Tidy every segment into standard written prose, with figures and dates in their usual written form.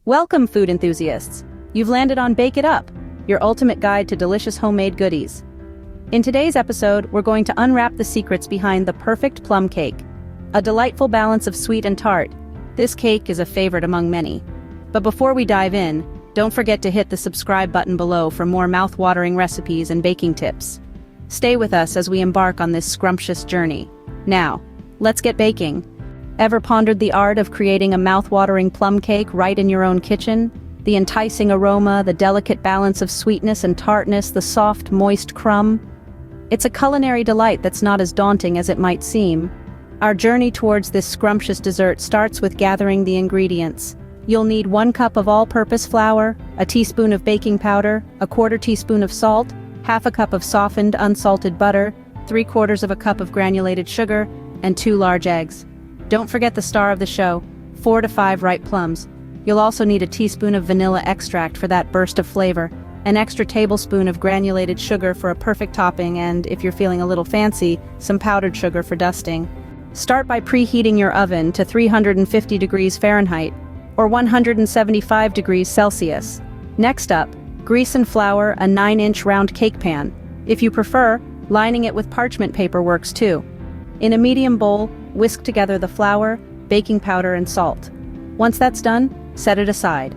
Welcome, food enthusiasts! You've landed on Bake It Up, your ultimate guide to delicious homemade goodies. In today's episode, we're going to unwrap the secrets behind the perfect plum cake. A delightful balance of sweet and tart. This cake is a favorite among many. But before we dive in, don't forget to hit the subscribe button below for more mouth-watering recipes and baking tips. Stay with us as we embark on this scrumptious journey. Now, let's get baking. Ever pondered the art of creating a mouth-watering plum cake right in your own kitchen? The enticing aroma, the delicate balance of sweetness and tartness, the soft, moist crumb? It's a culinary delight that's not as daunting as it might seem. Our journey towards this scrumptious dessert starts with gathering the ingredients. You'll need 1 cup of all-purpose flour, a teaspoon of baking powder, a 1/4 teaspoon of salt, 1/2 cup of softened, unsalted butter, 3/4 of a cup of granulated sugar, and 2 large eggs. Don't forget the star of the show, 4 to 5 ripe plums. You'll also need a teaspoon of vanilla extract for that burst of flavor, an extra tablespoon of granulated sugar for a perfect topping, and, if you're feeling a little fancy, some powdered sugar for dusting. Start by preheating your oven to 350 degrees Fahrenheit, or 175 degrees Celsius. Next up, grease and flour a 9-inch round cake pan. If you prefer, lining it with parchment paper works too. In a medium bowl, whisk together the flour, baking powder, and salt. Once that's done, set it aside.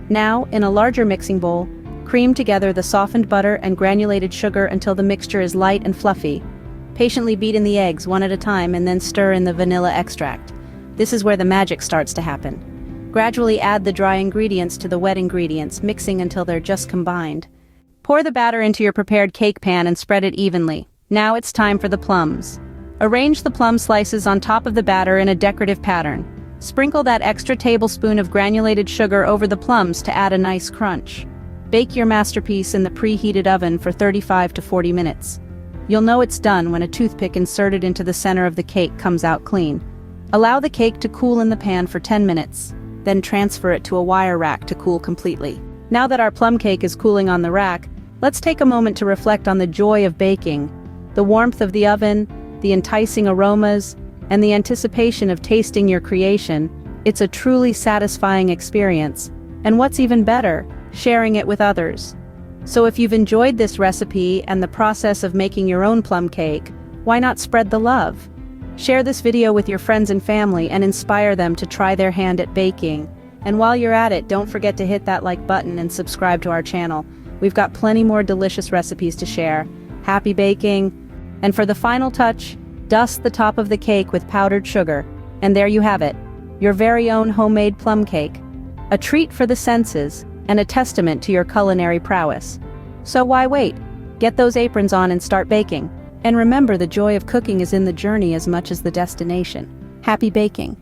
Now, in a larger mixing bowl, cream together the softened butter and granulated sugar until the mixture is light and fluffy. Patiently beat in the eggs one at a time and then stir in the vanilla extract. This is where the magic starts to happen. Gradually add the dry ingredients to the wet ingredients, mixing until they're just combined. Pour the batter into your prepared cake pan and spread it evenly. Now it's time for the plums. Arrange the plum slices on top of the batter in a decorative pattern. Sprinkle that extra tablespoon of granulated sugar over the plums to add a nice crunch. Bake your masterpiece in the preheated oven for 35 to 40 minutes. You'll know it's done when a toothpick inserted into the center of the cake comes out clean. Allow the cake to cool in the pan for 10 minutes, then transfer it to a wire rack to cool completely. Now that our plum cake is cooling on the rack, let's take a moment to reflect on the joy of baking. The warmth of the oven, the enticing aromas, and the anticipation of tasting your creation. It's a truly satisfying experience. And what's even better, sharing it with others. So if you've enjoyed this recipe and the process of making your own plum cake, why not spread the love? Share this video with your friends and family and inspire them to try their hand at baking. And while you're at it, don't forget to hit that like button and subscribe to our channel. We've got plenty more delicious recipes to share. Happy baking! And for the final touch, dust the top of the cake with powdered sugar. And there you have it, your very own homemade plum cake. A treat for the senses and a testament to your culinary prowess. So why wait? Get those aprons on and start baking. And remember, the joy of cooking is in the journey as much as the destination. Happy baking!